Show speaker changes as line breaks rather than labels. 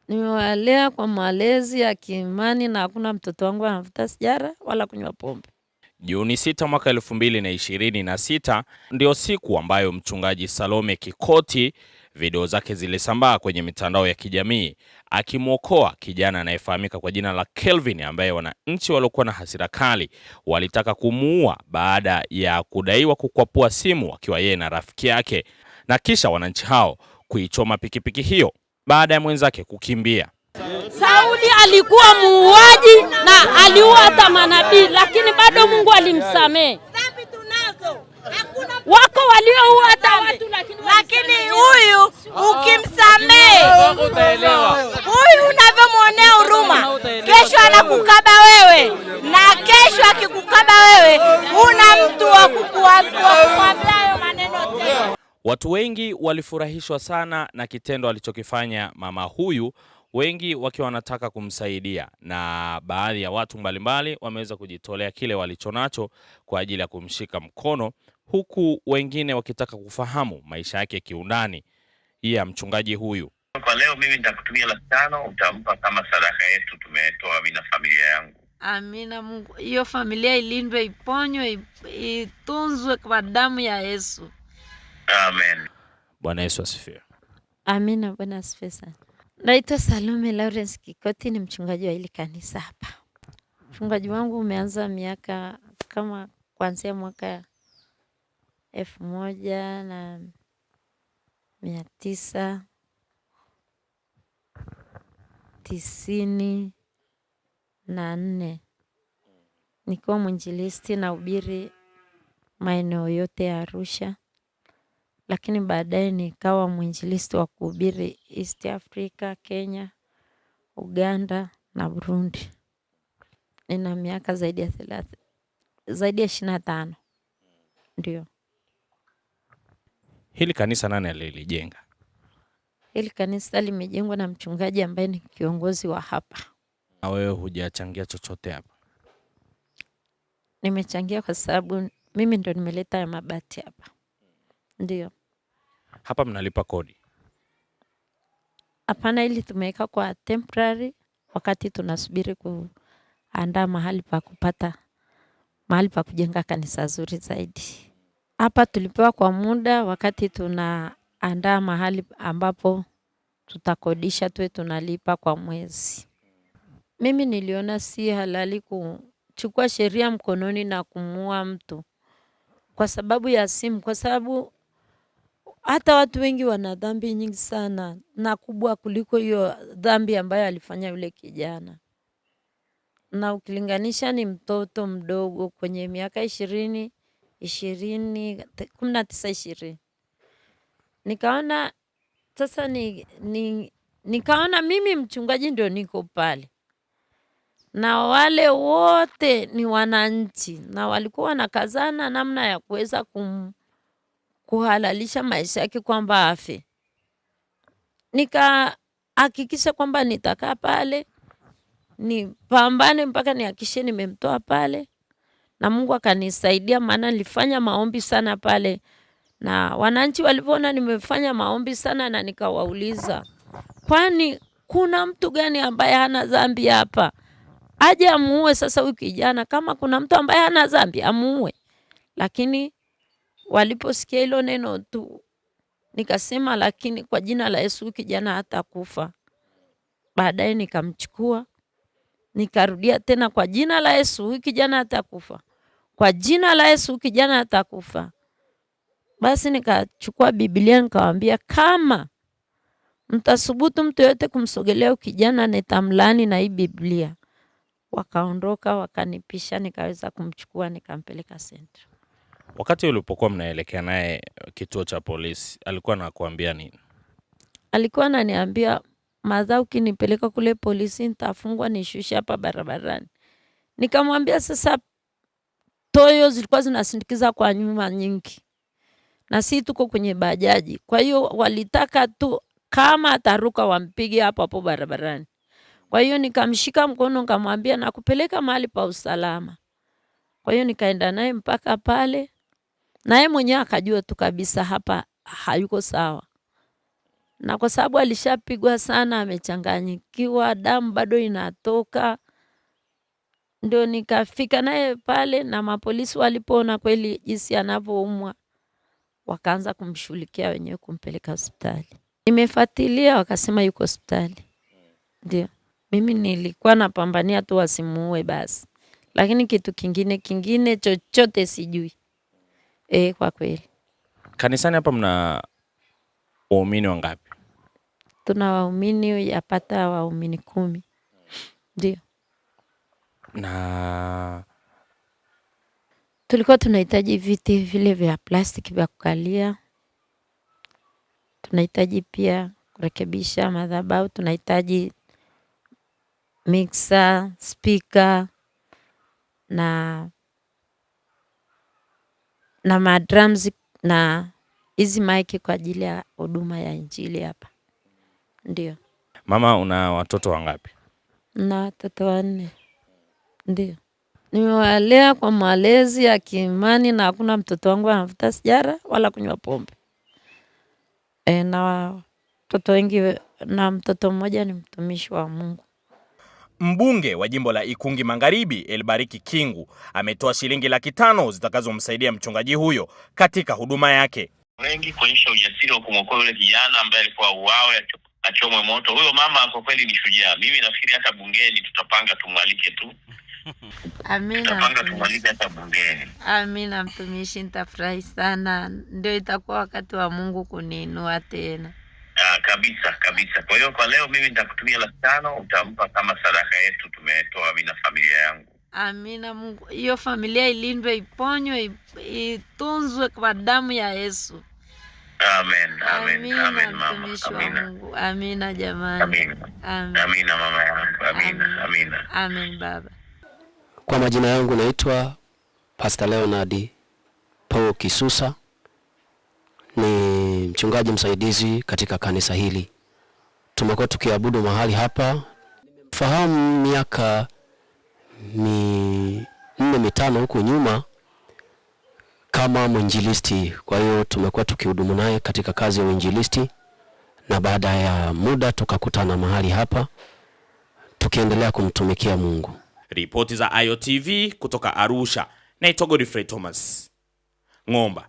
Nimewalea kwa malezi ya kiimani na hakuna mtoto wangu anavuta sigara wala kunywa pombe.
Juni 6 mwaka 2026 ndio siku ambayo mchungaji Salome Kikoti video zake zilisambaa kwenye mitandao ya kijamii akimwokoa kijana anayefahamika kwa jina la Kelvin, ambaye wananchi waliokuwa na hasira kali walitaka kumuua baada ya kudaiwa kukwapua simu akiwa yeye na rafiki yake, na kisha wananchi hao kuichoma pikipiki hiyo baada ya mwenzake kukimbia.
Sauli alikuwa muuaji na aliua hata manabii, lakini bado Mungu alimsamehe. Dhambi tunazo. Wako walioua hata watu, lakini huyu ukimsamehe, huyu unavyomwonea huruma, kesho anakukaba wewe, na kesho akikukaba wewe una mtu wa kukuambia maneno tena.
Watu wengi walifurahishwa sana na kitendo alichokifanya mama huyu, wengi wakiwa wanataka kumsaidia, na baadhi ya watu mbalimbali wameweza kujitolea kile walichonacho kwa ajili ya kumshika mkono, huku wengine wakitaka kufahamu maisha yake kiundani ya mchungaji huyu.
Kwa leo mimi nitakutumia 500, utampa kama sadaka yetu tumetoa mimi na familia yangu.
Amina. Mungu, hiyo familia ilindwe, iponywe, itunzwe kwa damu ya Yesu.
Amen.
Bwana Yesu asifiwe.
Amina. Bwana asifiwe sana. Naitwa Salome Lawrence Kikoti, ni mchungaji wa hili kanisa hapa. Mchungaji wangu umeanza miaka kama kuanzia mwaka 1994. Nikiwa mwinjilisti na ubiri maeneo yote ya Arusha, lakini baadaye nikawa mwinjilisti wa kuhubiri East Africa, Kenya, Uganda na Burundi. Nina miaka zaidi ya 25. Ndio.
Hili kanisa nani alilijenga?
Hili kanisa limejengwa na mchungaji ambaye ni kiongozi wa hapa.
Na wewe hujachangia chochote hapa?
Nimechangia kwa sababu mimi ndo nimeleta ya mabati hapa. Ndio.
Hapa mnalipa kodi?
Hapana, ili tumeweka kwa temporary wakati tunasubiri kuandaa mahali pa kupata mahali pa kujenga kanisa zuri zaidi. Hapa tulipewa kwa muda wakati tunaandaa mahali ambapo tutakodisha, tuwe tunalipa kwa mwezi. Mimi niliona si halali kuchukua sheria mkononi na kumuua mtu kwa sababu ya simu, kwa sababu hata watu wengi wana dhambi nyingi sana na kubwa kuliko hiyo dhambi ambayo alifanya yule kijana. Na ukilinganisha ni mtoto mdogo kwenye miaka 19, 20. Nikaona sasa nikaona mimi mchungaji ndio niko pale, na wale wote ni wananchi na walikuwa wanakazana namna ya kuweza kuhalalisha maisha yake kwamba afe. Nikahakikisha kwamba nitakaa pale nipambane mpaka nihakikishe nimemtoa pale, na Mungu akanisaidia, maana nilifanya maombi sana pale, na wananchi walipoona nimefanya maombi sana, na nikawauliza, kwani kuna mtu gani ambaye hana dhambi hapa? Aje amuue sasa huyu kijana. Kama kuna mtu ambaye hana dhambi amuue. Lakini waliposikia hilo neno tu, nikasema lakini kwa jina la Yesu kijana hatakufa. Baadaye nikamchukua, nikarudia tena, kwa jina la Yesu kijana hatakufa. Kwa jina la Yesu kijana hatakufa. Basi nikachukua Biblia nikawaambia, kama mtasubutu mtu yote kumsogelea kijana nitamlaani na hii Biblia. Wakaondoka, wakanipisha, nikaweza kumchukua nikampeleka Central.
Wakati ulipokuwa mnaelekea naye kituo cha polisi, alikuwa anakuambia nini?
Alikuwa ananiambia, madha ukinipeleka kule polisi nitafungwa nishushe hapa barabarani. Nikamwambia sasa toyo zilikuwa zinasindikiza kwa nyuma nyingi, na si tuko kwenye bajaji. Kwa hiyo walitaka tu kama ataruka wampige hapo hapo barabarani. Kwa hiyo nikamshika mkono nikamwambia nakupeleka mahali pa usalama. Kwa hiyo nikaenda naye mpaka pale, naye mwenyewe akajua tu kabisa hapa hayuko sawa. na kwa sababu alishapigwa sana, amechanganyikiwa, damu bado inatoka. Ndio nikafika naye pale, na mapolisi walipoona kweli jinsi anavyoumwa, wakaanza kumshughulikia wenyewe kumpeleka hospitali. Nimefuatilia, wakasema yuko hospitali. Ndio. Mimi nilikuwa napambania tu wasimuue basi. Lakini kitu kingine chochote sijui. Kwa kweli.
Kanisani hapa mna waumini wangapi?
Tuna waumini yapata waumini 10. Ndio.
Na
tulikuwa tunahitaji viti vile vya plastiki vya kukalia. Tunahitaji pia kurekebisha madhabahu, tunahitaji mixer, speaker na madrums na hizi mic kwa ajili ya huduma ya injili hapa. Ndio.
Mama, una watoto wangapi?
Na watoto 4. Ndio. Nimewalea kwa malezi ya kiimani na hakuna mtoto wangu anavuta sigara wala kunywa pombe. Na watoto wengi, na mtoto mmoja ni mtumishi wa Mungu.
Mbunge wa jimbo la Ikungi Magharibi Elbariki Kingu ametoa shilingi 500,000 zitakazomsaidia mchungaji huyo katika huduma yake.
Wengi kuonyesha ujasiri wa kumwokoa yule kijana ambaye alikuwa uawe achomwe moto. Huyo mama kwa kweli ni shujaa. Mimi nafikiri hata bungeni tutapanga tumwalike tu.
Amina.
Tutapanga tumwalike hata bungeni.
Amina mtumishi, nitafurahi sana. Ndio itakuwa wakati wa Mungu kuniinua tena.
Kabisa. Kwa hiyo kwa leo mimi nitakutumia 500,000, utampa kama sadaka yetu tumetoa mimi na familia yangu.
Amina. Mungu, hiyo familia ilindwe, iponywe, itunzwe kwa damu ya Yesu.
Amen mama.
Amina. Amina jamani.
Amina mama yangu. Amina.
Amen baba.
Kwa majina yangu naitwa Pastor Leonard Paul Kisusa. Ni mchungaji msaidizi katika kanisa hili. Tumekuwa tukiabudu mahali hapa. Fahamu miaka 4-5 huko nyuma kama mwinjilisti. Kwa hiyo tumekuwa tukihudumu naye katika kazi ya uinjilisti, na baada ya muda tukakutana mahali hapa tukiendelea kumtumikia Mungu.
Ripoti za Ayo TV kutoka Arusha. Naitwa Godfrey Thomas Ng'omba.